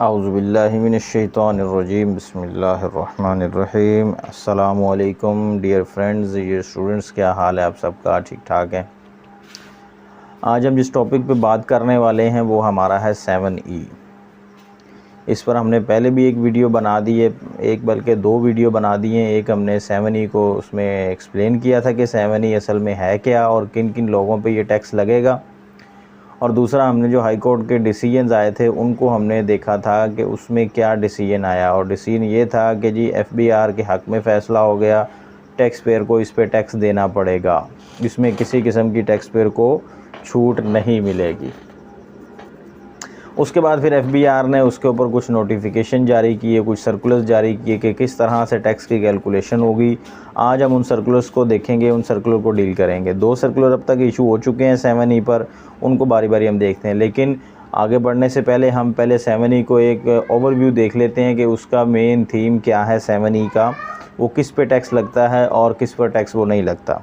औज़ुबिल्लाहि मिनश्शैतानिर्रजीम बिस्मिल्लाहिर्रहमानिर्रहीम। अस्सलामु अलैकुम डियर फ्रेंड्स, डियर स्टूडेंट्स, क्या हाल है आप सबका? ठीक ठाक है। आज हम जिस टॉपिक पे बात करने वाले हैं वो हमारा है 7E। इस पर हमने पहले भी एक वीडियो बना दी है, एक बल्कि दो वीडियो बना दी हैं। एक हमने 7E को उसमें एक्सप्लेन किया था कि 7E असल में है क्या और किन किन लोगों पे ये टैक्स लगेगा, और दूसरा हमने जो हाई कोर्ट के डिसीजंस आए थे उनको हमने देखा था कि उसमें क्या डिसीजन आया। और डिसीजन ये था कि जी FBR के हक़ में फ़ैसला हो गया, टैक्स पेयर को इस पे टैक्स देना पड़ेगा, इसमें किसी किस्म की टैक्स पेयर को छूट नहीं मिलेगी। उसके बाद फिर FBR ने उसके ऊपर कुछ नोटिफिकेशन जारी किए, कुछ सर्कुलर्स जारी किए कि किस तरह से टैक्स की कैलकुलेशन होगी। आज हम उन सर्कुलर्स को देखेंगे, उन सर्कुलर को डील करेंगे। दो सर्कुलर अब तक इशू हो चुके हैं 7E पर, उनको बारी बारी हम देखते हैं। लेकिन आगे बढ़ने से पहले हम पहले 7E को एक ओवरव्यू देख लेते हैं कि उसका मेन थीम क्या है 7E का, वो किस पे टैक्स लगता है और किस पर टैक्स वो नहीं लगता।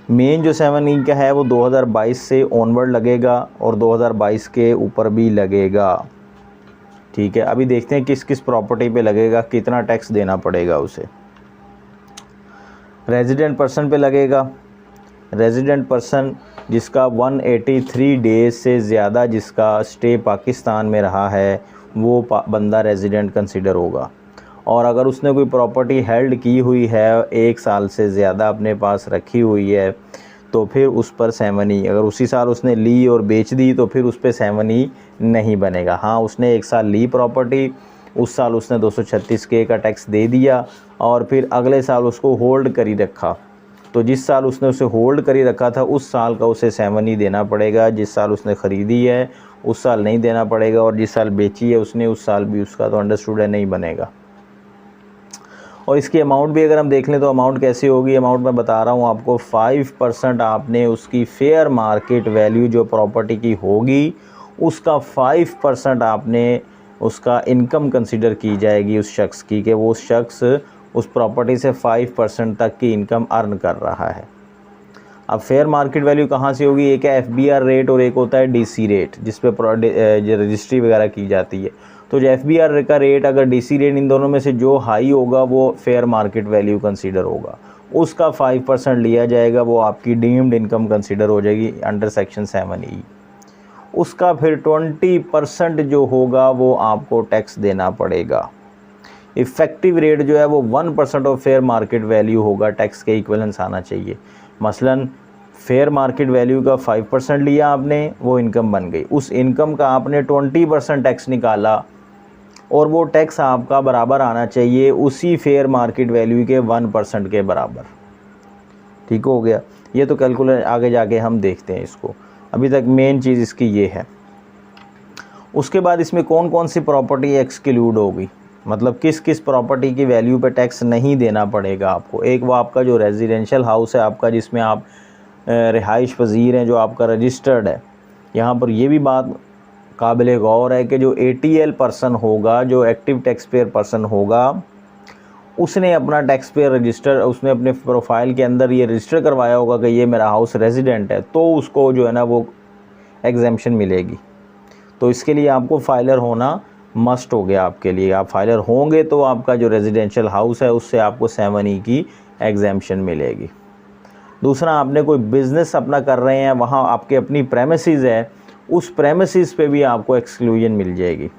मेन जो 7E का है वो 2022 से ऑनवर्ड लगेगा और 2022 के ऊपर भी लगेगा। ठीक है, अभी देखते हैं किस किस प्रॉपर्टी पे लगेगा, कितना टैक्स देना पड़ेगा उसे। रेजिडेंट पर्सन पे लगेगा। रेजिडेंट पर्सन जिसका 183 डेज से ज़्यादा जिसका स्टे पाकिस्तान में रहा है वो बंदा रेजिडेंट कंसिडर होगा। और अगर उसने कोई प्रॉपर्टी हेल्ड की हुई है 1 साल से ज़्यादा अपने पास रखी हुई है तो फिर उस पर 7E, अगर उसी साल उसने ली और बेच दी तो फिर उस पर 7E नहीं बनेगा। हाँ, उसने 1 साल ली प्रॉपर्टी, उस साल उसने 236K का टैक्स दे दिया और फिर अगले साल उसको होल्ड करी रखा, तो जिस साल उसने उसे होल्ड करी रखा था उस साल का उसे 7E देना पड़ेगा। जिस साल उसने ख़रीदी है उस साल नहीं देना पड़ेगा, और जिस साल बेची है उसने उस साल भी उसका तो अंडरस्टूड है नहीं बनेगा। और इसकी अमाउंट भी अगर हम देख लें तो अमाउंट कैसी होगी, अमाउंट मैं बता रहा हूँ आपको। 5% आपने उसकी फेयर मार्केट वैल्यू जो प्रॉपर्टी की होगी उसका 5% आपने उसका इनकम कंसिडर की जाएगी उस शख्स की, कि वो शख्स उस प्रॉपर्टी से 5% तक की इनकम अर्न कर रहा है। अब फेयर मार्केट वैल्यू कहाँ से होगी? एक है FBR रेट और एक होता है DC रेट, जिस पे रजिस्ट्री वगैरह की जाती है। तो जो FBR का रेट, अगर DC रेट, इन दोनों में से जो हाई होगा वो फेयर मार्केट वैल्यू कंसीडर होगा, उसका 5% लिया जाएगा, वो आपकी डीम्ड इनकम कंसीडर हो जाएगी अंडर सेक्शन 7E। उसका फिर 20% जो होगा वो आपको टैक्स देना पड़ेगा। इफ़ेक्टिव रेट जो है वो 1% ऑफ फेयर मार्केट वैल्यू होगा, टैक्स के इक्विवेलेंस आना चाहिए। मसलन फेयर मार्केट वैल्यू का 5% लिया आपने, वो इनकम बन गई। उस इनकम का आपने 20% टैक्स निकाला और वो टैक्स आपका बराबर आना चाहिए उसी फेयर मार्केट वैल्यू के 1% के बराबर। ठीक हो गया। ये तो कैलकुलेट आगे जाके हम देखते हैं इसको, अभी तक मेन चीज़ इसकी ये है। उसके बाद इसमें कौन कौन सी प्रॉपर्टी एक्सक्लूड होगी, मतलब किस किस प्रॉपर्टी की वैल्यू पे टैक्स नहीं देना पड़ेगा आपको। एक वो आपका जो रेजिडेंशियल हाउस है आपका, जिसमें आप रिहाइश पजीर हैं, जो आपका रजिस्टर्ड है। यहाँ पर ये भी बात काबिल गौर है कि जो ATL पर्सन होगा, जो एक्टिव टैक्स पेयर पर्सन होगा, उसने अपना टैक्स पेयर रजिस्टर, उसने अपने प्रोफाइल के अंदर ये रजिस्टर करवाया होगा कि ये मेरा हाउस रेजिडेंट है, तो उसको जो है ना वो एग्जेम्पशन मिलेगी। तो इसके लिए आपको फाइलर होना मस्ट हो गया आपके लिए। आप फाइलर होंगे तो आपका जो रेजिडेंशियल हाउस है उससे आपको 7E की एग्जेम्पशन मिलेगी। दूसरा, आपने कोई बिज़नेस अपना कर रहे हैं, वहाँ आपके अपनी प्रेमिसेस है, उस प्रेमिसेस पे भी आपको एक्सक्लूजन मिल जाएगी।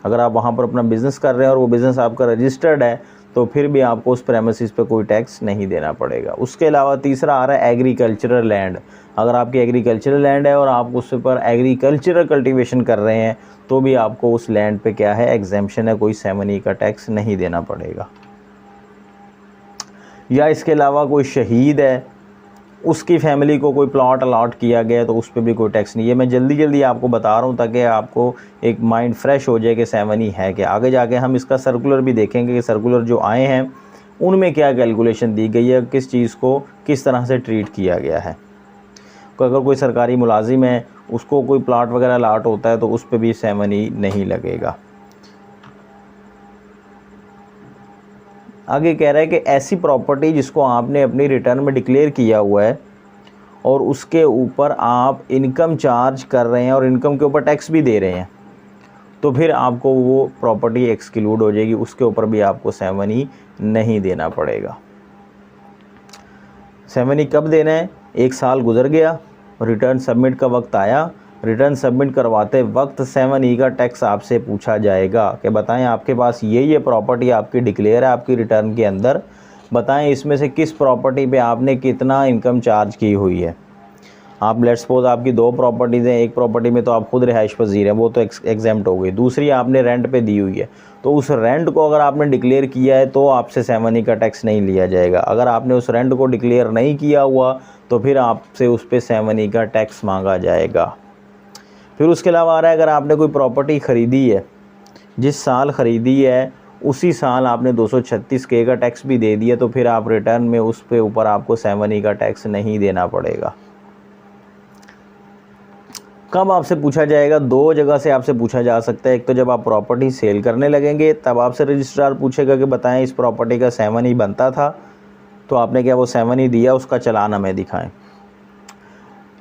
अगर आप वहाँ पर अपना बिज़नेस कर रहे हैं और वो बिज़नेस आपका रजिस्टर्ड है तो फिर भी आपको उस प्रेमिसेस पे कोई टैक्स नहीं देना पड़ेगा। उसके अलावा तीसरा आ रहा है एग्रीकल्चरल लैंड। अगर आपकी एग्रीकल्चरल लैंड है और आप उस पर एग्रीकल्चरल कल्टीवेशन कर रहे हैं तो भी आपको उस लैंड पे क्या है, एग्जेम्पशन है, कोई 7E का टैक्स नहीं देना पड़ेगा। या इसके अलावा कोई शहीद है, उसकी फैमिली को कोई प्लॉट अलॉट किया गया तो उस पर भी कोई टैक्स नहीं है। मैं जल्दी जल्दी आपको बता रहा हूँ ताकि आपको एक माइंड फ्रेश हो जाए कि 7E है क्या। आगे जाके हम इसका सर्कुलर भी देखेंगे कि सर्कुलर जो आए हैं उनमें क्या कैलकुलेशन दी गई है, किस चीज़ को किस तरह से ट्रीट किया गया है। तो अगर कोई सरकारी मुलाजिम है, उसको कोई प्लॉट वगैरह अलॉट होता है तो उस पर भी 7E नहीं लगेगा। आगे कह रहा है कि ऐसी प्रॉपर्टी जिसको आपने अपनी रिटर्न में डिक्लेयर किया हुआ है और उसके ऊपर आप इनकम चार्ज कर रहे हैं और इनकम के ऊपर टैक्स भी दे रहे हैं, तो फिर आपको वो प्रॉपर्टी एक्सक्लूड हो जाएगी, उसके ऊपर भी आपको 7E नहीं देना पड़ेगा। 7E कब देना है? 1 साल गुजर गया, रिटर्न सबमिट का वक्त आया, रिटर्न सबमिट करवाते वक्त 7E का टैक्स आपसे पूछा जाएगा कि बताएं आपके पास ये प्रॉपर्टी आपकी डिक्लेयर है आपकी रिटर्न के अंदर, बताएं इसमें से किस प्रॉपर्टी पे आपने कितना इनकम चार्ज की हुई है। आप लेट्स सपोज आपकी 2 प्रॉपर्टीज़ हैं, एक प्रॉपर्टी में तो आप खुद रिहाइश पजीर हैं, वो तो एग्जेम्प्ट हो गई, दूसरी आपने रेंट पे दी हुई है, तो उस रेंट को अगर आपने डिक्लेयर किया है तो आपसे 7E का टैक्स नहीं लिया जाएगा। अगर आपने उस रेंट को डिक्लेयर नहीं किया हुआ तो फिर आपसे उस पर 7E का टैक्स मांगा जाएगा। फिर उसके अलावा आ रहा है, अगर आपने कोई प्रॉपर्टी ख़रीदी है, जिस साल ख़रीदी है उसी साल आपने 236K का टैक्स भी दे दिया, तो फिर आप रिटर्न में उस पे ऊपर आपको 7E का टैक्स नहीं देना पड़ेगा। कब आपसे पूछा जाएगा? 2 जगह से आपसे पूछा जा सकता है। एक तो जब आप प्रॉपर्टी सेल करने लगेंगे तब आपसे रजिस्ट्रार पूछेगा कि बताएं इस प्रॉपर्टी का 7E बनता था, तो आपने क्या वो 7E दिया, उसका चालान हमें दिखाएं।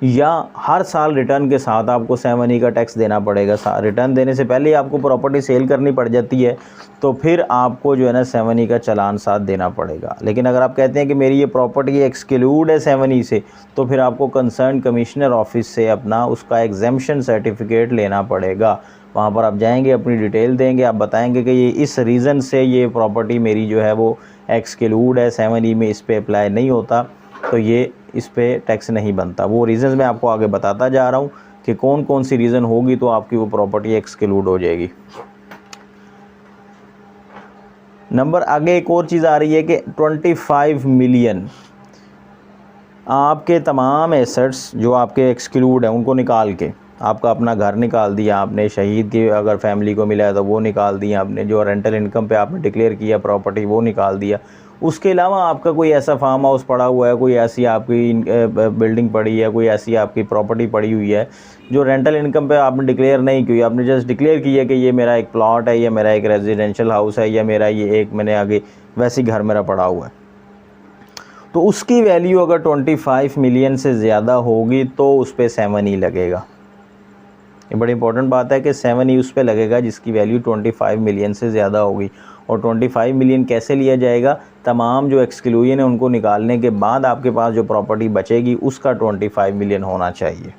या हर साल रिटर्न के साथ आपको 7E का टैक्स देना पड़ेगा। रिटर्न देने से पहले ही आपको प्रॉपर्टी सेल करनी पड़ जाती है, तो फिर आपको जो है ना 7E का चालान साथ देना पड़ेगा। लेकिन अगर आप कहते हैं कि मेरी ये प्रॉपर्टी एक्सक्लूड है 7E से, तो फिर आपको कंसर्न कमिश्नर ऑफिस से अपना उसका एग्जेम्पशन सर्टिफिकेट लेना पड़ेगा। वहाँ पर आप जाएंगे, अपनी डिटेल देंगे, आप बताएंगे कि ये इस रीज़न से ये प्रॉपर्टी मेरी जो है वो एक्सक्लूड है, 7E में इस पर अप्लाई नहीं होता, तो ये इस पे टैक्स नहीं बनता। वो रीज़न्स मैं आपको आगे बताता जा रहा हूँ कि कौन कौन सी रीज़न होगी तो आपकी वो प्रॉपर्टी एक्सक्लूड हो जाएगी। नंबर आगे एक और चीज़ आ रही है कि 25 मिलियन आपके तमाम एसेट्स जो आपके एक्सक्लूड हैं उनको निकाल के, आपका अपना घर निकाल दिया आपने, शहीद की अगर फैमिली को मिला है तो वो निकाल दिया आपने, जो रेंटल इनकम पे आपने डिक्लेयर किया प्रॉपर्टी वो निकाल दिया। उसके अलावा आपका कोई ऐसा फार्म हाउस पड़ा हुआ है, कोई ऐसी आपकी बिल्डिंग पड़ी है, कोई ऐसी आपकी प्रॉपर्टी पड़ी हुई है जो रेंटल इनकम पे आपने डिक्लेयर नहीं की, आपने जस्ट डिक्लेयर किया कि ये मेरा एक प्लॉट है, या मेरा एक रेजिडेंशियल हाउस है, या मेरा ये एक मैंने आगे वैसी घर मेरा पड़ा हुआ है, तो उसकी वैल्यू अगर 25 मिलियन से ज़्यादा होगी तो उस पर 7E लगेगा। ये बड़ी इंपॉर्टेंट बात है कि 7E उस पर लगेगा जिसकी वैल्यू 25 मिलियन से ज़्यादा होगी। और 25 मिलियन कैसे लिया जाएगा? तमाम जो एक्सक्लूजन है उनको निकालने के बाद आपके पास जो प्रॉपर्टी बचेगी उसका 25 मिलियन होना चाहिए।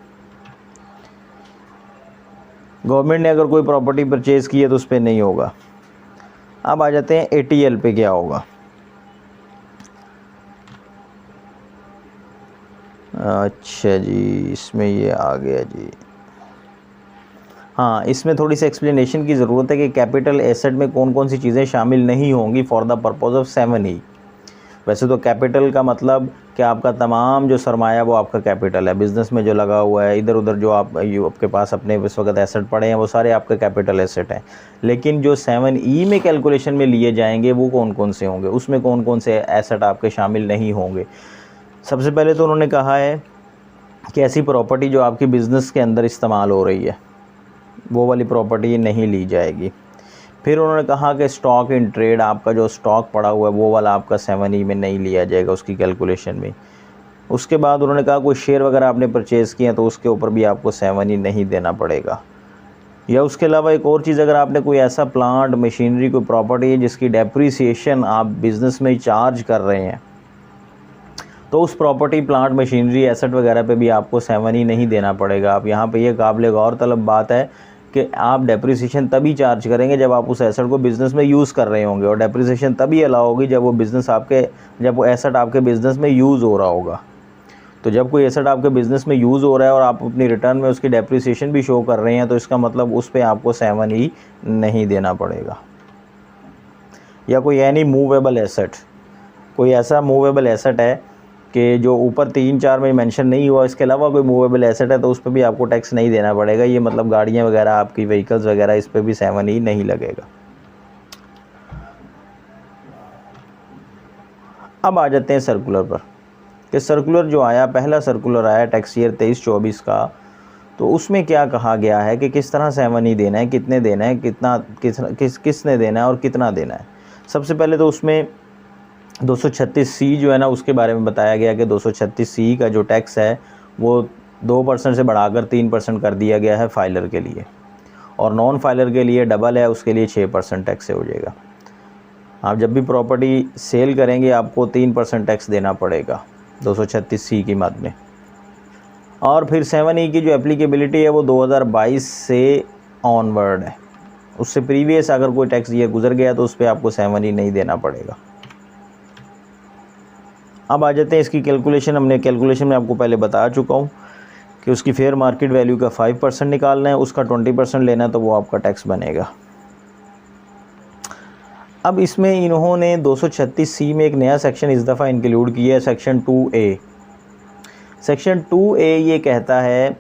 गवर्नमेंट ने अगर कोई प्रॉपर्टी परचेज़ की है तो उस पर नहीं होगा। अब आ जाते हैं ATL पे क्या होगा। अच्छा जी, इसमें ये आ गया जी। हाँ, इसमें थोड़ी सी एक्सप्लेनेशन की ज़रूरत है कि कैपिटल एसेट में कौन कौन सी चीज़ें शामिल नहीं होंगी for the purpose of 7E। वैसे तो कैपिटल का मतलब कि आपका तमाम जो सरमाया वो आपका कैपिटल है, बिज़नेस में जो लगा हुआ है, इधर उधर जो आपके पास अपने इस वक्त एसेट पड़े हैं वो सारे आपके कैपिटल एसेट हैं। लेकिन जो 7E में कैलकुलेशन में लिए जाएंगे वो कौन कौन से होंगे, उसमें कौन कौन से एसेट आपके शामिल नहीं होंगे। सबसे पहले तो उन्होंने कहा है कि ऐसी प्रॉपर्टी जो आपकी बिज़नेस के अंदर इस्तेमाल हो रही है वो वाली प्रॉपर्टी नहीं ली जाएगी। फिर उन्होंने कहा कि स्टॉक इन ट्रेड, आपका जो स्टॉक पड़ा हुआ है वो वाला आपका 7E में नहीं लिया जाएगा उसकी कैलकुलेशन में। उसके बाद उन्होंने कहा कोई शेयर वगैरह आपने परचेज़ किया तो उसके ऊपर भी आपको 7E नहीं देना पड़ेगा। या उसके अलावा एक और चीज़, अगर आपने कोई ऐसा प्लांट मशीनरी कोई प्रॉपर्टी है जिसकी डेप्रीसिएशन आप बिज़नेस में चार्ज कर रहे हैं तो उस प्रॉपर्टी प्लांट मशीनरी एसेट वगैरह पे भी आपको 7E नहीं देना पड़ेगा। आप यहाँ पे ये काबिल गौर तलब बात है कि आप डेप्रिसिएशन तभी चार्ज करेंगे जब आप उस एसेट को बिज़नेस में यूज़ कर रहे होंगे, और डेप्रिसिएशन तभी अलाउ होगी जब वो एसेट आपके बिज़नेस में यूज़ हो रहा होगा। तो जब कोई एसेट आपके बिज़नेस में यूज़ हो रहा है और आप अपनी रिटर्न में उसकी डेप्रिसिएशन भी शो कर रहे हैं तो इसका मतलब उस पर आपको 7E नहीं देना पड़ेगा। या कोई एनी मूवेबल एसेट, कोई ऐसा मूवेबल एसेट है कि जो ऊपर 3-4 में मेंशन नहीं हुआ, इसके अलावा कोई मूवेबल एसेट है तो उस पर भी आपको टैक्स नहीं देना पड़ेगा। ये मतलब गाड़ियाँ वगैरह, आपकी व्हीकल्स वगैरह, इस पर भी 7E नहीं लगेगा। अब आ जाते हैं सर्कुलर पर कि सर्कुलर जो आया, पहला सर्कुलर आया टैक्स ईयर 23-24 का, तो उसमें क्या कहा गया है कि किस तरह 7E देना है, कितने देना है, किसने देना है और कितना देना है। सबसे पहले तो उसमें 236C जो है ना उसके बारे में बताया गया कि 236C का जो टैक्स है वो 2% से बढ़ाकर 3% कर दिया गया है फाइलर के लिए। और नॉन फाइलर के लिए डबल है, उसके लिए 6% टैक्स से हो जाएगा। आप जब भी प्रॉपर्टी सेल करेंगे आपको 3% टैक्स देना पड़ेगा 236C की मद में। और फिर 7E की जो एप्लीकेबिलिटी है वो 2022 से ऑनवर्ड है, उससे प्रीवियस अगर कोई टैक्स ईयर गुजर गया तो उस पर आपको 7E नहीं देना पड़ेगा। अब आ जाते हैं इसकी कैलकुलेशन। हमने कैलकुलेशन में आपको पहले बता चुका हूँ कि उसकी फेयर मार्केट वैल्यू का 5% निकालना है, उसका 20% लेना है, तो वो आपका टैक्स बनेगा। अब इसमें इन्होंने 236C में एक नया सेक्शन इस दफ़ा इंक्लूड किया है, सेक्शन 2A। सेक्शन 2A ये कहता है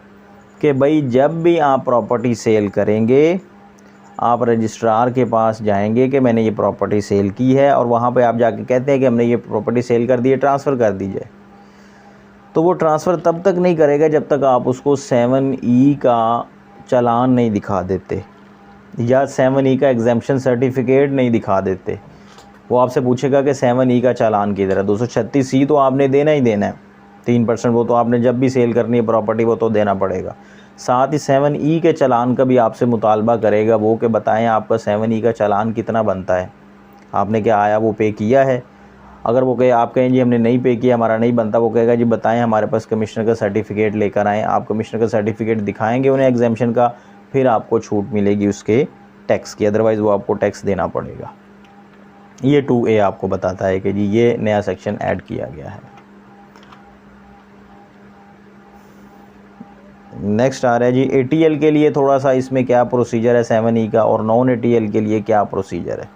कि भाई जब भी आप प्रॉपर्टी सेल करेंगे आप रजिस्ट्रार के पास जाएंगे कि मैंने ये प्रॉपर्टी सेल की है, और वहाँ पे आप जाके कहते हैं कि हमने ये प्रॉपर्टी सेल कर दी है, ट्रांसफ़र कर दीजिए। तो वो ट्रांसफ़र तब तक नहीं करेगा जब तक आप उसको 7E का चालान नहीं दिखा देते या 7E का एग्जेम्पशन सर्टिफिकेट नहीं दिखा देते। वो आपसे पूछेगा कि 7E का चालान किधर है। 236C तो आपने देना ही देना है, 3% वो तो आपने जब भी सेल करनी है प्रॉपर्टी वो तो देना पड़ेगा। साथ ही 7E के चालान का भी आपसे मुतालबा करेगा वो कि बताएं आपका 7E का चालान कितना बनता है, आपने क्या आया वो पे किया है। अगर वो कहे आप कहें जी हमने नहीं पे किया, हमारा नहीं बनता, वो कहेगा जी बताएं हमारे पास कमिश्नर का सर्टिफिकेट लेकर आएँ। आप कमिश्नर का सर्टिफिकेट दिखाएंगे उन्हें एग्जेम्पशन का, फिर आपको छूट मिलेगी उसके टैक्स की, अदरवाइज़ वो आपको टैक्स देना पड़ेगा। ये 2A आपको बताता है कि जी ये नया सेक्शन ऐड किया गया है। नेक्स्ट आ रहा है जी ATL के लिए थोड़ा सा इसमें क्या प्रोसीजर है 7E का, और नॉन ATL के लिए क्या प्रोसीजर है।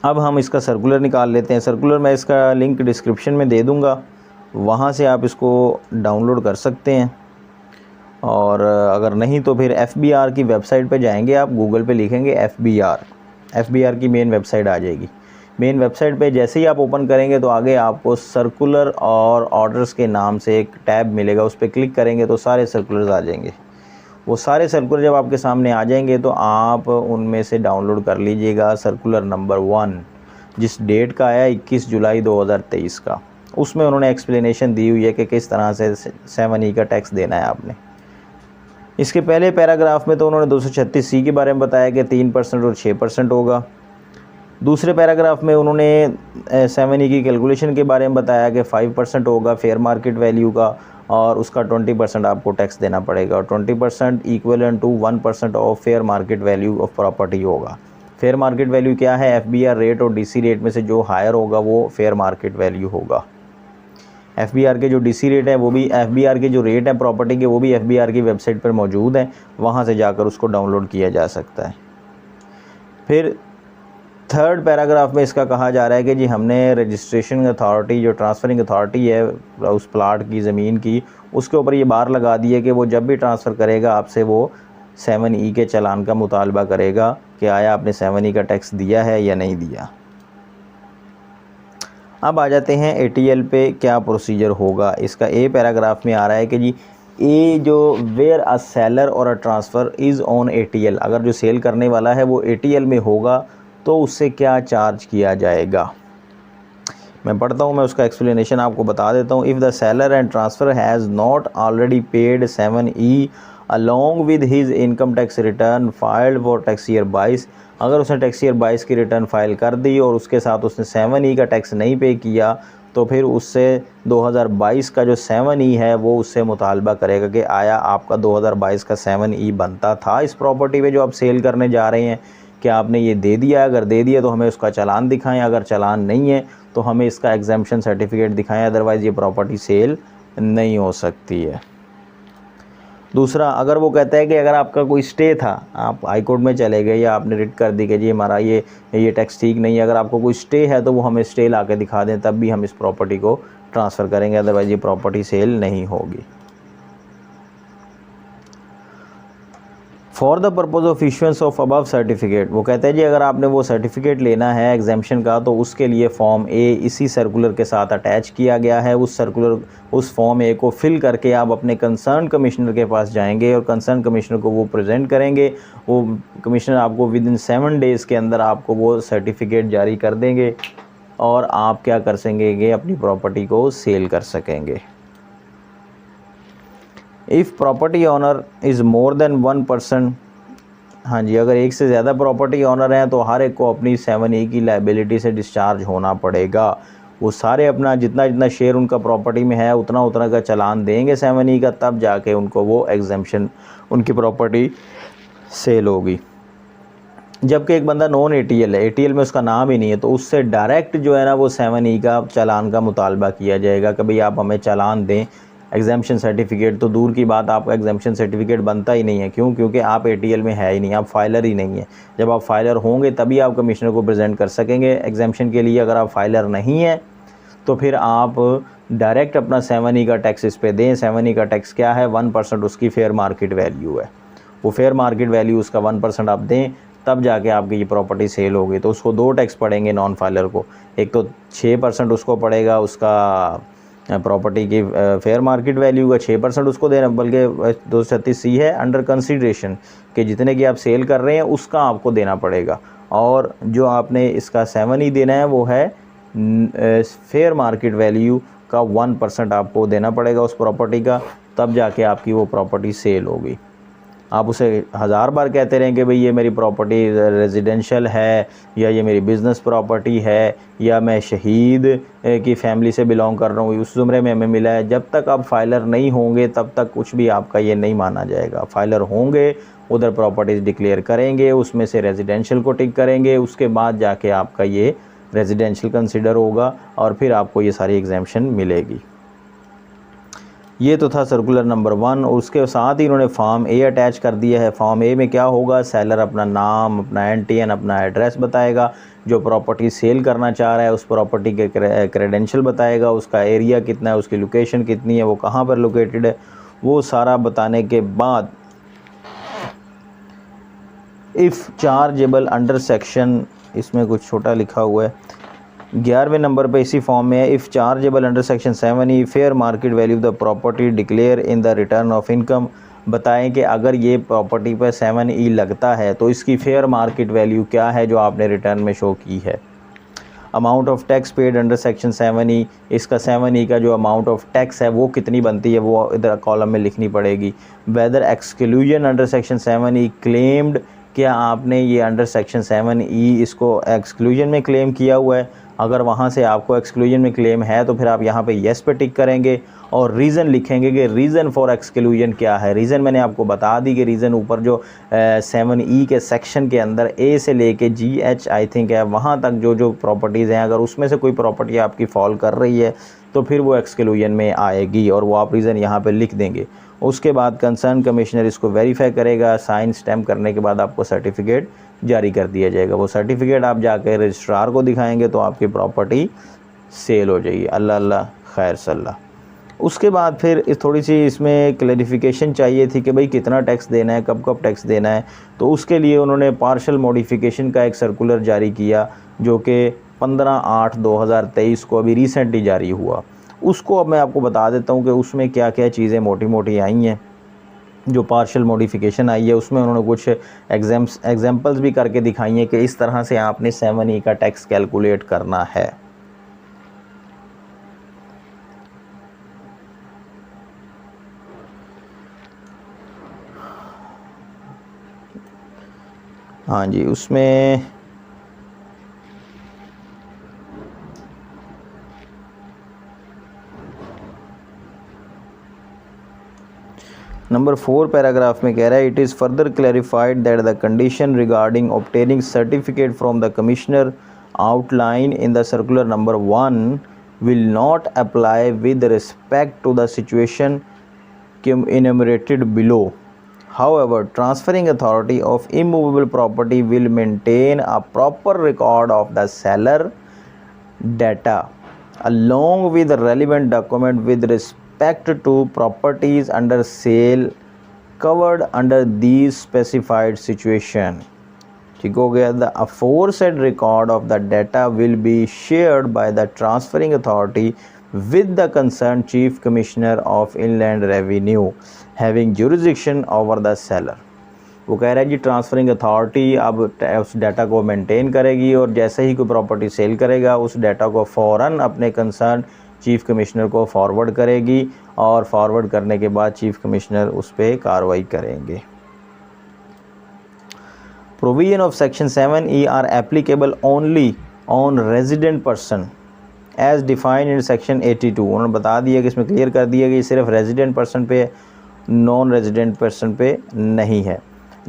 अब हम इसका सर्कुलर निकाल लेते हैं। सर्कुलर मैं इसका लिंक डिस्क्रिप्शन में दे दूंगा, वहाँ से आप इसको डाउनलोड कर सकते हैं। और अगर नहीं तो फिर FBR की वेबसाइट पे जाएंगे, आप गूगल पे लिखेंगे FBR की मेन वेबसाइट आ जाएगी। मेन वेबसाइट पे जैसे ही आप ओपन करेंगे तो आगे आपको सर्कुलर और ऑर्डर्स के नाम से एक टैब मिलेगा, उस पर क्लिक करेंगे तो सारे सर्कुलर्स आ जाएंगे। वो सारे सर्कुलर जब आपके सामने आ जाएंगे तो आप उनमें से डाउनलोड कर लीजिएगा सर्कुलर नंबर 1 जिस डेट का आया 21 जुलाई 2023 का। उसमें उन्होंने एक्सप्लेनेशन दी हुई है कि किस तरह से 7E का टैक्स देना है आपने। इसके पहले पैराग्राफ में तो उन्होंने 236C के बारे में बताया कि 3% और 6% होगा। दूसरे पैराग्राफ में उन्होंने 7E की कैलकुलेशन के बारे में बताया कि 5% होगा फेयर मार्केट वैल्यू का, और उसका 20% आपको टैक्स देना पड़ेगा, और 20% equivalent to 1% of fair market value of property होगा। फेयर मार्केट वैल्यू क्या है, FBR रेट और DC रेट में से जो हायर होगा वो फेयर मार्केट वैल्यू होगा। FBR के जो DC रेट है वो भी, FBR के जो रेट है प्रॉपर्टी के वो भी FBR की वेबसाइट पर मौजूद हैं, वहाँ से जाकर उसको डाउनलोड किया जा सकता है। फिर थर्ड पैराग्राफ में इसका कहा जा रहा है कि जी हमने रजिस्ट्रेशन अथॉरिटी जो ट्रांसफ़रिंग अथॉरिटी है उस प्लाट की ज़मीन की, उसके ऊपर ये बार लगा दी है कि वो जब भी ट्रांसफ़र करेगा आपसे वो 7E के चालान का मुतालबा करेगा कि आया आपने 7E का टैक्स दिया है या नहीं दिया। अब आ जाते हैं ATL पे क्या प्रोसीजर होगा। इसका A पैराग्राफ में आ रहा है कि जी ए जो वेयर अ सेलर और अ ट्रांसफ़र इज़ ऑन ATL, अगर जो सेल करने वाला है वो ATL में होगा तो उससे क्या चार्ज किया जाएगा। मैं पढ़ता हूँ, मैं उसका एक्सप्लेनेशन आपको बता देता हूँ। If the seller and transfer has not already paid 7E along with his income tax return filed for tax year 22, अगर उसने टैक्स ईयर 22 की रिटर्न फाइल कर दी और उसके साथ उसने 7E का टैक्स नहीं पे किया, तो फिर उससे 2022 का जो 7E है वो उससे मुतालबा करेगा कि आया आपका 2022 का 7E बनता था इस प्रॉपर्टी पे जो आप सेल करने जा रहे हैं, क्या आपने ये दे दिया। अगर दे दिया तो हमें उसका चालान दिखाएं, अगर चालान नहीं है तो हमें इसका एग्जेम्पशन सर्टिफिकेट दिखाएं, अदरवाइज़ ये प्रॉपर्टी सेल नहीं हो सकती है। दूसरा, अगर वो कहता है कि अगर आपका कोई स्टे था, आप हाई कोर्ट में चले गए या आपने रिट कर दी कि जी हमारा ये टैक्स ठीक नहीं है, अगर आपको कोई स्टे है तो वो हमें स्टे ला के दिखा दें, तब भी हम इस प्रॉपर्टी को ट्रांसफ़र करेंगे, अदरवाइज़ ये प्रॉपर्टी सेल नहीं होगी। For the purpose of issuance of above certificate, वो कहते हैं जी अगर आपने वो सर्टिफिकेट लेना है एग्जेम्पशन का तो उसके लिए फॉर्म A इसी सर्कुलर के साथ अटैच किया गया है। उस फॉर्म A को फिल करके आप अपने कंसर्न कमिश्नर के पास जाएंगे और कंसर्न कमिश्नर को वो प्रेजेंट करेंगे। वो कमिश्नर आपको विद इन 7 डेज़ के अंदर आपको वो सर्टिफिकेट जारी कर देंगे और आप क्या कर सकेंगे, अपनी प्रॉपर्टी को सेल कर सकेंगे। If property owner is more than 1 person, हाँ जी, अगर एक से ज़्यादा प्रॉपर्टी ओनर हैं तो हर एक को अपनी 7E की लाइबिलिटी से डिस्चार्ज होना पड़ेगा। वो सारे अपना जितना जितना शेयर उनका प्रॉपर्टी में है उतना उतना का चालान देंगे 7E का, तब जाके उनको वो एग्जेम्पशन उनकी प्रॉपर्टी सेल होगी। जबकि एक बंदा नॉन ATL है, ATL में उसका नाम ही नहीं है, तो उससे डायरेक्ट जो है ना वो 7E का चालान का मुतालबा किया जाएगा कि भाई आप हमें चालान दें। एग्जाम्पशन सर्टिफिकेट तो दूर की बात, आपका एग्जाम्पशन सर्टिफिकेट बनता ही नहीं है। क्यों? क्योंकि आप ATL में है ही नहीं, आप फाइलर ही नहीं है। जब आप फाइलर होंगे तभी आप कमिश्नर को प्रेजेंट कर सकेंगे एग्जाम्पशन के लिए। अगर आप फाइलर नहीं हैं तो फिर आप डायरेक्ट अपना 7E का टैक्स इस पे दें। 7E का टैक्स क्या है? 1% उसकी फेयर मार्केट वैल्यू है। वो फेयर मार्केट वैल्यू उसका 1% आप दें, तब जाके आपकी ये प्रॉपर्टी सेल होगी। तो उसको 2 टैक्स पड़ेंगे नॉन फाइलर को। एक तो 6% उसको पड़ेगा उसका प्रॉपर्टी की फेयर मार्केट वैल्यू का 6% उसको देना, बल्कि 236C है अंडर कंसीडरेशन कि जितने की आप सेल कर रहे हैं उसका आपको देना पड़ेगा। और जो आपने इसका 7E देना है वो है फेयर मार्केट वैल्यू का 1% आपको देना पड़ेगा उस प्रॉपर्टी का, तब जाके आपकी वो प्रॉपर्टी सेल होगी। आप उसे 1000 बार कहते रहें कि भाई ये मेरी प्रॉपर्टी रेजिडेंशियल है, या ये मेरी बिज़नेस प्रॉपर्टी है, या मैं शहीद की फैमिली से बिलोंग कर रहा हूँ, उस ज़ुमरे में हमें मिला है। जब तक आप फाइलर नहीं होंगे तब तक कुछ भी आपका ये नहीं माना जाएगा। फाइलर होंगे, उधर प्रॉपर्टीज़ डिक्लेयर करेंगे, उसमें से रेजिडेंशियल को टिक करेंगे, उसके बाद जाके आपका ये रेजिडेंशियल कंसिडर होगा और फिर आपको ये सारी एग्जेम्पशन मिलेगी। ये तो था सर्कुलर नंबर 1। और उसके साथ ही इन्होंने फॉर्म A अटैच कर दिया है। फॉर्म A में क्या होगा? सेलर अपना नाम, अपना NTN, अपना एड्रेस बताएगा, जो प्रॉपर्टी सेल करना चाह रहा है उस प्रॉपर्टी के क्रेडेंशियल बताएगा, उसका एरिया कितना है, उसकी लोकेशन कितनी है, वो कहाँ पर लोकेटेड है, वो सारा बताने के बाद इफ़ चार्जेबल अंडर सेक्शन, इसमें कुछ छोटा लिखा हुआ है 11वें नंबर पे इसी फॉर्म में है, if chargeable under section 7E fair market value the property declare in the return of income. बताएं कि अगर ये प्रॉपर्टी पर 7E लगता है तो इसकी फेयर मार्केट वैल्यू क्या है जो आपने रिटर्न में शो की है। Amount of tax paid under section 7E, इसका 7E का जो अमाउंट ऑफ टैक्स है वो कितनी बनती है वो इधर कॉलम में लिखनी पड़ेगी। Whether exclusion under section 7E claimed, क्या आपने ये अंडर सेक्शन 7E इसको एक्सक्लूजन में क्लेम किया हुआ है। अगर वहाँ से आपको एक्सक्लूजन में क्लेम है तो फिर आप यहाँ पे येस पे टिक करेंगे और रीज़न लिखेंगे कि रीज़न फॉर एक्सक्लूजन क्या है। रीज़न मैंने आपको बता दी कि रीज़न ऊपर जो 7E के सेक्शन के अंदर A से लेके GH आई थिंक है, वहाँ तक जो जो प्रॉपर्टीज़ हैं, अगर उसमें से कोई प्रॉपर्टी आपकी फॉल कर रही है तो फिर वो एक्सक्लूजन में आएगी और वो आप रीज़न यहाँ पे लिख देंगे। उसके बाद कंसर्न कमिश्नर इसको वेरीफाई करेगा, साइन स्टैम्प करने के बाद आपको सर्टिफिकेट जारी कर दिया जाएगा। वो सर्टिफिकेट आप जाकर रजिस्ट्रार को दिखाएंगे तो आपकी प्रॉपर्टी सेल हो जाएगी। अल्लाह अल्लाह खैर सल्ला। उसके बाद फिर थोड़ी सी इसमें क्लैरिफिकेशन चाहिए थी कि भाई कितना टैक्स देना है, कब कब टैक्स देना है। तो उसके लिए उन्होंने पार्शल मॉडिफिकेशन का एक सर्कुलर जारी किया जो कि 15/8/2023 को अभी रिसेंटली जारी हुआ। उसको अब मैं आपको बता देता हूँ कि उसमें क्या क्या चीज़ें मोटी मोटी आई हैं। जो पार्शियल मॉडिफिकेशन आई है उसमें उन्होंने कुछ एग्जाम्पल्स भी करके दिखाई हैं कि इस तरह से आपने 7E का टैक्स कैलकुलेट करना है। हाँ जी, उसमें नंबर 4 पैराग्राफ में कह रहा है, it is further clarified that the condition regarding obtaining certificate from the commissioner outline in the circular number 1 will not apply with respect to the situation enumerated below. However, transferring authority of immovable property will maintain a proper record of the seller data along with the relevant document with respect to properties under sale covered under these specified situation. ठीक हो गया। The aforesaid record of the data will be shared by the transferring authority with the concerned Chief Commissioner of Inland Revenue having jurisdiction over the seller. वो कह रहा है जी transferring authority अब उस data को मेंटेन करेगी और जैसे ही कोई प्रॉपर्टी सेल करेगा उस डाटा को फ़ौरन अपने कंसर्न चीफ़ कमिश्नर को फॉरवर्ड करेगी और फॉरवर्ड करने के बाद चीफ़ कमिश्नर उस पर कार्रवाई करेंगे। Provision of section 7E are applicable only on resident person as defined in section 82। उन्होंने बता दिया कि इसमें क्लियर कर दिया कि सिर्फ रेजिडेंट पर्सन पे, नॉन रेजिडेंट पर्सन पे नहीं है।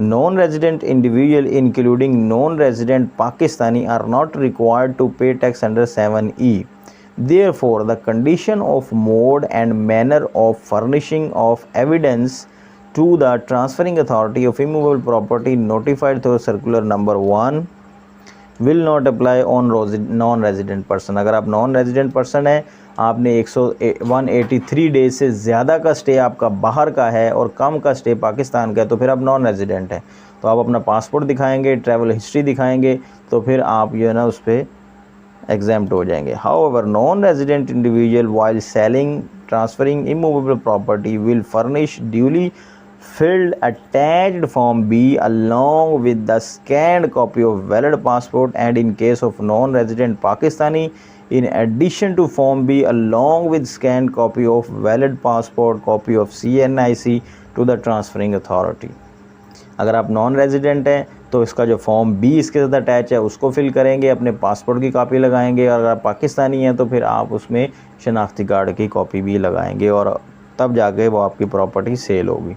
Non resident individual including non resident Pakistani are not required to pay tax under 7E। Therefore, the condition of mode and manner of furnishing of evidence to the transferring authority of immovable property notified through circular number 1 will not apply on non-resident person। अगर आप non resident person हैं, आपने 183 days से ज़्यादा का stay आपका बाहर का है और कम का स्टे पाकिस्तान का है, तो फिर आप नॉन रेजिडेंट हैं। तो आप अपना पासपोर्ट दिखाएंगे, ट्रैवल हिस्ट्री दिखाएंगे, तो फिर आप जो है ना उस पर exempt हो जाएंगे। However, non-resident individual while selling, transferring immovable property will furnish duly filled attached Form B along with the scanned copy of valid passport, and in case of non-resident Pakistani, in addition to Form B along with scanned copy of valid passport, copy of CNIC to the transferring authority। अगर आप non resident हैं तो इसका जो form B इसके साथ attach है उसको फिल करेंगे, अपने पासपोर्ट की कॉपी लगाएंगे, और अगर आप पाकिस्तानी हैं तो फिर आप उसमें शनाख्ती कार्ड की कॉपी भी लगाएंगे और तब जाके वो आपकी प्रॉपर्टी सेल होगी।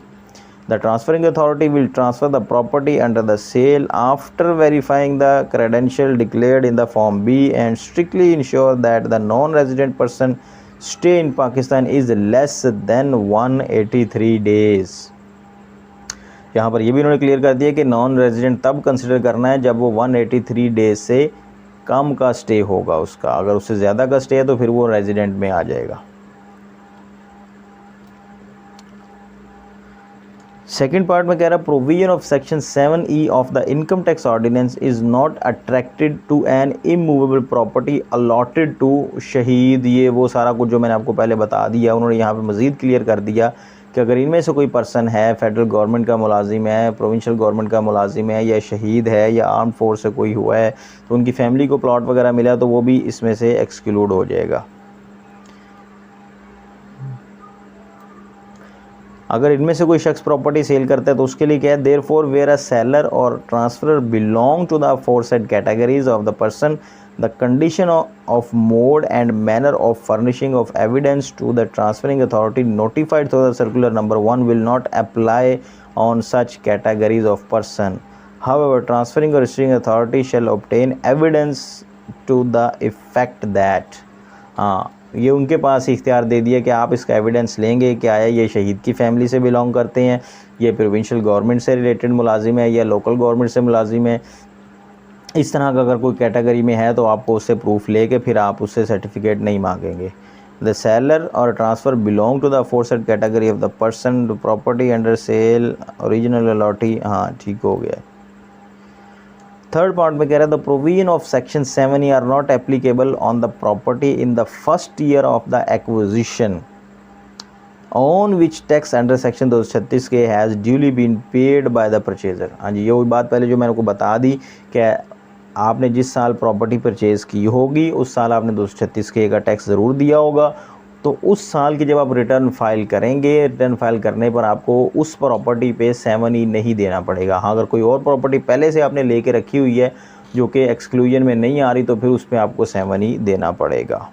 The transferring authority will transfer the property under the sale after verifying the credential declared in the form B and strictly ensure that the non resident person stay in Pakistan is less than 183 days. यहाँ पर ये भी उन्होंने clear कर दिया कि non resident तब consider करना है जब वो 183 डेज से कम का स्टे होगा उसका। अगर उससे ज़्यादा का स्टे है तो फिर वो रेजिडेंट में आ जाएगा। सेकंड पार्ट में कह रहा है provision of section 7E of the income tax ordinance is not attracted to an immovable property allotted to शहीद। ये वो सारा कुछ जो मैंने आपको पहले बता दिया, उन्होंने यहाँ पे मज़ीद क्लियर कर दिया कि अगर इनमें से कोई पर्सन है, फेडरल गवर्नमेंट का मुलाजिम है, प्रोविंशियल गवर्नमेंट का मुलाजिम है, या शहीद है, या आर्म फोर्स से कोई हुआ है, तो उनकी फैमिली को प्लॉट वगैरह मिला तो वो भी इसमें से एक्सक्लूड हो जाएगा। अगर इनमें से कोई शख्स प्रॉपर्टी सेल करता है तो उसके लिए क्या है, देयरफॉर वेयर अ सेलर और transferor belong to the aforesaid categories of the person, the condition of mode and manner of furnishing of evidence to the transferring authority notified through the circular number 1 will not apply on such categories of person. However, transferring or registering authority shall obtain evidence to the effect that ये उनके पास इख्तियार दे दिया कि आप इसका evidence लेंगे कि आया ये शहीद की फैमिली से बिलोंग करते हैं, ये प्रोविंशियल गवर्नमेंट से रिलेटेड मुलाजिम है, या लोकल गवर्नमेंट से मुलाजिम है। इस तरह का अगर कोई कैटेगरी में है तो आपको उससे प्रूफ लेके फिर आप उससे सर्टिफिकेट नहीं मांगेंगे। द सेलर और transfer belong to the aforesaid category of the person property under sale original allottee. हाँ, ठीक हो गया। थर्ड पार्ट में कह रहा है the provision of section 7E are not applicable on the property in the first year of the acquisition on which tax under section 236 K has duly been paid by the purchaser. हाँ जी, ये वही बात पहले जो मैंने आपको बता दी कि आपने जिस साल प्रॉपर्टी परचेज़ की होगी उस साल आपने 236 के का टैक्स ज़रूर दिया होगा। तो उस साल की जब आप रिटर्न फाइल करेंगे, रिटर्न फाइल करने पर आपको उस प्रॉपर्टी पे 7E नहीं देना पड़ेगा। हाँ, अगर कोई और प्रॉपर्टी पहले से आपने लेके रखी हुई है जो कि एक्सक्लूजन में नहीं आ रही तो फिर उस पर आपको 7E देना पड़ेगा।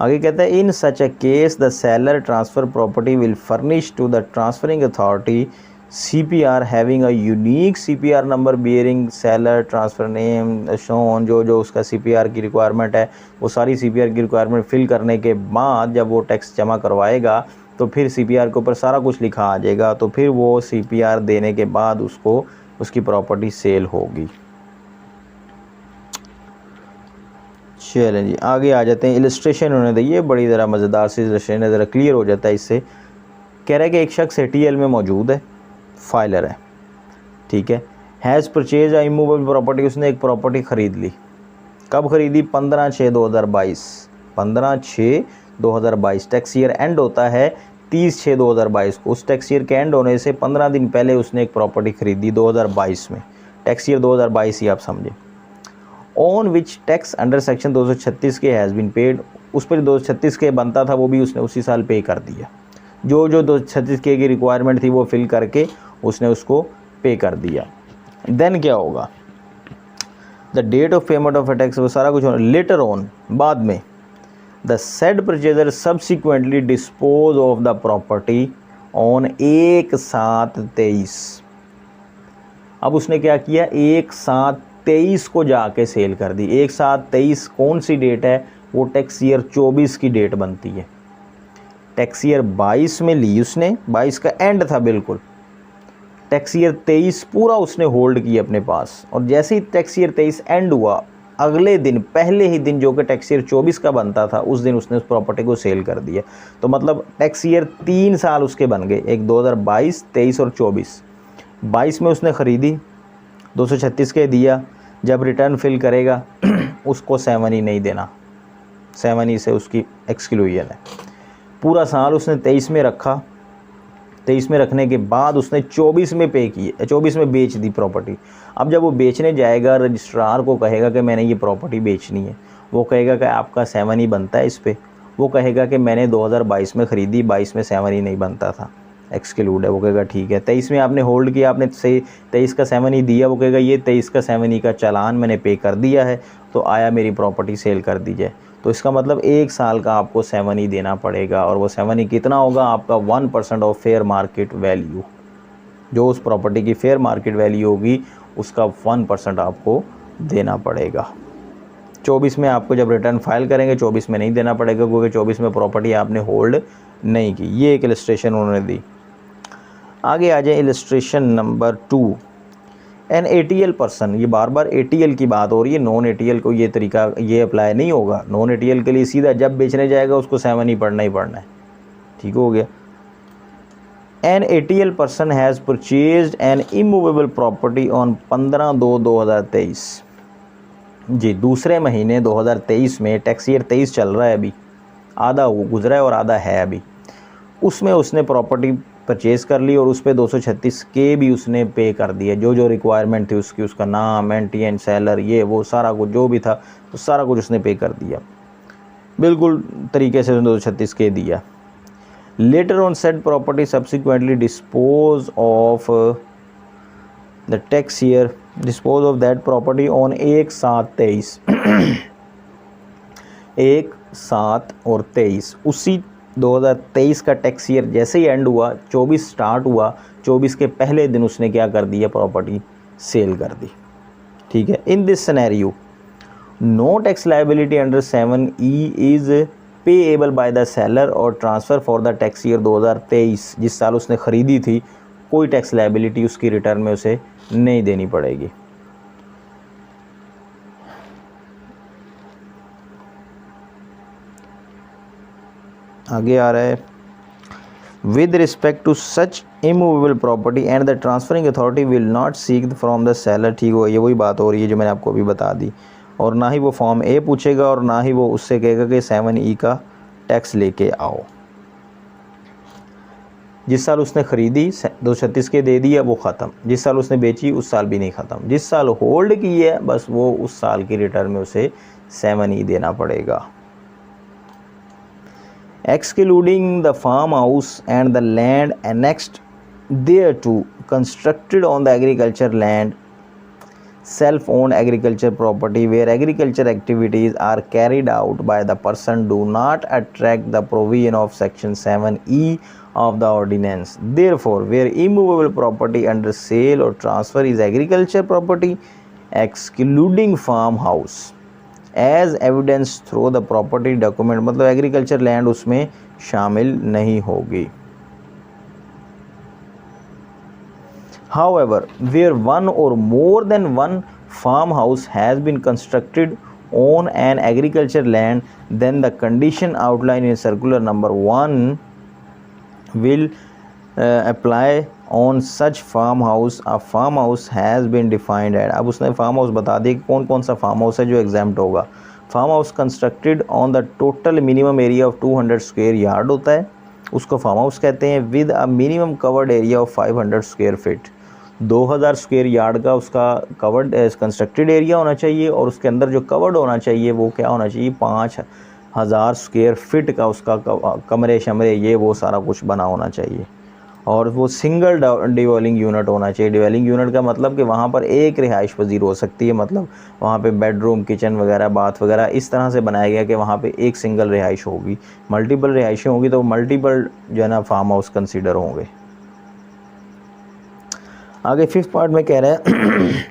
आगे कहता है in such a case the seller transfer property will furnish to the transferring authority CPR having a unique CPR number bearing seller transfer name shown. जो उसका CPR की रिक्वायरमेंट है वो सारी CPR की रिक्वायरमेंट फिल करने के बाद जब वो टैक्स जमा करवाएगा तो फिर CPR के ऊपर सारा कुछ लिखा आ जाएगा, तो फिर वो CPR देने के बाद उसको उसकी प्रॉपर्टी सेल होगी। चलें जी, आगे आ जाते हैं। इलस्ट्रेशन उन्होंने दी है, बड़ी ज़रा मज़ेदार सी इलस्ट्रेशन है, ज़रा क्लियर हो जाता है इससे। कह रहा है कि एक शख्स ATL में मौजूद है, फाइलर है, ठीक है, has purchase a immovable property, उसने एक प्रॉपर्टी ख़रीद ली। कब ख़रीदी? 15/6/2022। 15/6/2022 टैक्स ईयर एंड होता है 30/6/2022 को। उस टैक्स ईयर के एंड होने से 15 दिन पहले उसने एक प्रॉपर्टी ख़रीदी 2022 में, टैक्स ईयर 2022 ही आप समझें। On which tax under section 236 K has been paid, उस पर 236K बनता था वो भी उसने उसी साल पे कर दिया। जो 236K की रिक्वायरमेंट थी वो फिल करके उसने उसको पे कर दिया। देन क्या होगा, the date of payment of tax, वो सारा कुछ लेटर ऑन, बाद में, the said purchaser subsequently dispose of the property on 1/7/23। अब उसने क्या किया, 1/7/23 को जाके सेल कर दी। 1/7/23 कौन सी डेट है, वो टैक्स ईयर 24 की डेट बनती है। टैक्स ईयर 22 में ली उसने, 22 का एंड था बिल्कुल, टैक्स ईयर 23 पूरा उसने होल्ड किया अपने पास, और जैसे ही टैक्स ईयर 23 एंड हुआ, अगले दिन, पहले ही दिन जो कि टैक्स ईयर 24 का बनता था, उस दिन उसने उस प्रॉपर्टी को सेल कर दिया। तो मतलब टैक्स ईयर 3 साल उसके बन गए, एक 2022, 23 और 24। 22 में उसने ख़रीदी, 236K दिया, जब रिटर्न फिल करेगा उसको 7E नहीं देना, 7E से उसकी एक्सक्लूजन है। पूरा साल उसने 23 में रखा, 23 में रखने के बाद उसने 24 में पे किए, 24 में बेच दी प्रॉपर्टी। अब जब वो बेचने जाएगा, रजिस्ट्रार को कहेगा कि मैंने ये प्रॉपर्टी बेचनी है, वो कहेगा कि आपका 7E बनता है इस पर। वो कहेगा कि मैंने 2022 में ख़रीदी, 22 में 7E नहीं बनता था, एक्सक्लूड है। वो कहेगा ठीक है। 23 में आपने होल्ड किया, आपने से 23 का 7E दिया, वो कहेगा ये 23 का 7E का चालान मैंने पे कर दिया है, तो आया मेरी प्रॉपर्टी सेल कर दीजिए। तो इसका मतलब 1 साल का आपको 7E देना पड़ेगा, और वो 7E कितना होगा, आपका 1% ऑफ फेयर मार्केट वैल्यू। जो उस प्रॉपर्टी की फेयर मार्केट वैल्यू होगी उसका 1% आपको देना पड़ेगा। 24 में आपको जब रिटर्न फाइल करेंगे, 24 में नहीं देना पड़ेगा, क्योंकि 24 में प्रॉपर्टी आपने होल्ड नहीं की। ये एक इलस्ट्रेशन उन्होंने दी। आगे आ जाए illustration number 2, an ATL person. ये बार बार ATL की बात हो रही है, नॉन ATL को ये तरीका ये अप्लाई नहीं होगा। नॉन ATL के लिए सीधा जब बेचने जाएगा उसको 7E पढ़ना ही पढ़ना है, ठीक हो गया। An ATL person has purchased an immovable property on 15/2/2023। जी, दूसरे महीने 2023 में, टैक्स ईयर 23 चल रहा है अभी, आधा वो गुजरा है और आधा है अभी, उसमें उसने प्रॉपर्टी परचेज़ कर ली और उस पर 236K भी उसने पे कर दिया। जो जो रिक्वायरमेंट थी उसकी, उसका नाम, एंटी सेलर, ये वो सारा कुछ जो भी था, तो सारा कुछ उसने पे कर दिया, बिल्कुल तरीके से उसने 236K दिया। Later on said property subsequently dispose of the tax year, dispose of that property on 1/7/23। 1/7 और 23, उसी 2023 का टैक्स ईयर जैसे ही एंड हुआ, 24 स्टार्ट हुआ, 24 के पहले दिन उसने क्या कर दिया, प्रॉपर्टी सेल कर दी, ठीक है। In this scenario no tax liability under 7E is payable by the seller और transfer for the tax year 2023। जिस साल उसने ख़रीदी थी, कोई टैक्स लायबिलिटी उसकी रिटर्न में उसे नहीं देनी पड़ेगी। आगे आ रहा है, with respect to such immovable property and the transferring authority will not seek from the seller. ठीक हो, ये वही बात हो रही है जो मैंने आपको अभी बता दी। और ना ही वो फॉर्म ए पूछेगा और ना ही वो उससे कहेगा कि 7E का टैक्स लेके आओ। जिस साल उसने ख़रीदी 236K दे दिया, वो ख़त्म। जिस साल उसने बेची उस साल भी नहीं ख़त्म। जिस साल होल्ड की है बस वो उस साल की रिटर्न में उसे 7E देना पड़ेगा। Excluding the farmhouse and the land annexed thereto constructed on the agriculture land, self-owned agriculture property where agriculture activities are carried out by the person do not attract the provision of section 7E of the ordinance. Therefore, where immovable property under sale or transfer is agriculture property, excluding farmhouse as evidence through the property document, मतलब agriculture land उसमें शामिल नहीं होगी। However, where one or more than one farmhouse has been constructed on an agriculture land, then the condition outlined in circular number 1 will apply on such farmhouse. A farmhouse has been defined at, अब उसने farm house बता दिया कि कौन कौन सा farm house है जो एग्जाम्प्ट होगा। Farm house constructed on the total minimum area of 200 square yard होता है, उसको फार्म हाउस कहते हैं। With a minimum covered area of 500 square feet, 2000 square yard का उसका कवर्ड कंस्ट्रक्टेड एरिया होना चाहिए और उसके अंदर जो कवर्ड होना चाहिए वो क्या होना चाहिए, 1000 स्क्वायर फिट का उसका कमरे शमरे ये वो सारा कुछ बना होना चाहिए। और वो सिंगल डिवेलिंग यूनिट होना चाहिए। डिवेलिंग यूनिट का मतलब कि वहाँ पर एक रिहाइश पजीर हो सकती है, मतलब वहाँ पे बेडरूम, किचन वगैरह, बाथ वगैरह इस तरह से बनाया गया कि वहाँ पे एक सिंगल रिहाइश होगी। मल्टीपल रिहाइशें होंगी तो मल्टीपल जो है ना फार्म हाउस कंसिडर होंगे। आगे 5th पार्ट में कह रहे हैं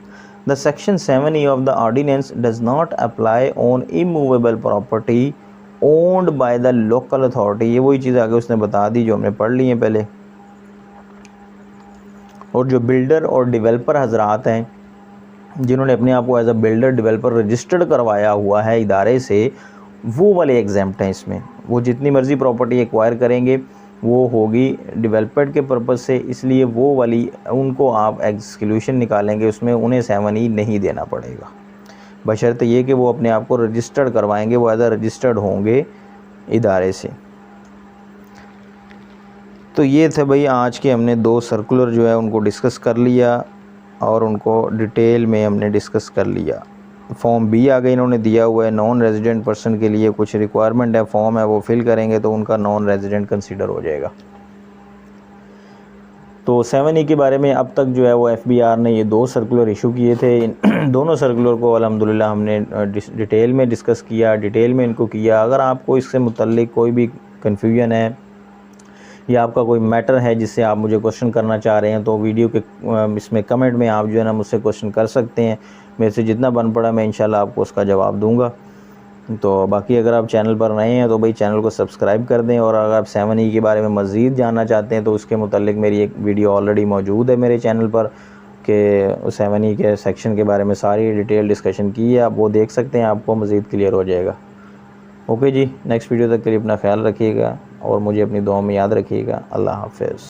the section 7E of the ordinance does not apply on immovable property owned by the local authority. ये वही चीज़ आगे उसने बता दी जो हमने पढ़ ली है पहले। और जो बिल्डर और डेवलपर हजरात हैं जिन्होंने अपने आप को as a builder developer registered करवाया हुआ है इदारे से, वो वाले एग्जाम्प्ट हैं इसमें। वो जितनी मर्ज़ी प्रॉपर्टी एक्वायर करेंगे वो होगी डेवलपमेंट के पर्पज़ से, इसलिए वो वाली उनको आप एक्सक्लूशन निकालेंगे, उसमें उन्हें 7E नहीं देना पड़ेगा, बशर्ते ये कि वो अपने आप को रजिस्टर्ड करवाएंगे, वो एज अ रजिस्टर्ड होंगे इदारे से। तो ये थे भाई आज के हमने 2 सर्कुलर जो है उनको डिस्कस कर लिया और उनको डिटेल में हमने डिस्कस कर लिया। फॉर्म बी आगे इन्होंने दिया हुआ है, नॉन रेजिडेंट पर्सन के लिए कुछ रिक्वायरमेंट है, फॉर्म है, वो फिल करेंगे तो उनका नॉन रेजिडेंट कंसीडर हो जाएगा। तो 7E के बारे में अब तक जो है वो FBR ने ये 2 सर्कुलर इशू किए थे। इन दोनों सर्कुलर को अल्हम्दुलिल्लाह हमने डिटेल में डिस्कस किया, डिटेल में इनको किया। अगर आपको इससे मुतल्लिक कोई भी कन्फ्यूजन है या आपका कोई मैटर है जिससे आप मुझे क्वेश्चन करना चाह रहे हैं तो वीडियो के इसमें कमेंट में आप जो है ना मुझसे क्वेश्चन कर सकते हैं। मेरे से जितना बन पड़ा मैं इंशाल्लाह आपको उसका जवाब दूंगा। तो बाकी अगर आप चैनल पर नए हैं तो भाई चैनल को सब्सक्राइब कर दें, और अगर आप 7E के बारे में मज़ीद जानना चाहते हैं तो उसके मुतालिक मेरी एक वीडियो ऑलरेडी मौजूद है मेरे चैनल पर कि 7E के सेक्शन के बारे में सारी डिटेल डिस्कशन की है, आप वो देख सकते हैं, आपको मज़ीद क्लियर हो जाएगा। ओके जी, नेक्स्ट वीडियो तक के लिए अपना ख्याल रखिएगा और मुझे अपनी दुआ में याद रखिएगा। अल्लाह हाफ़िज़।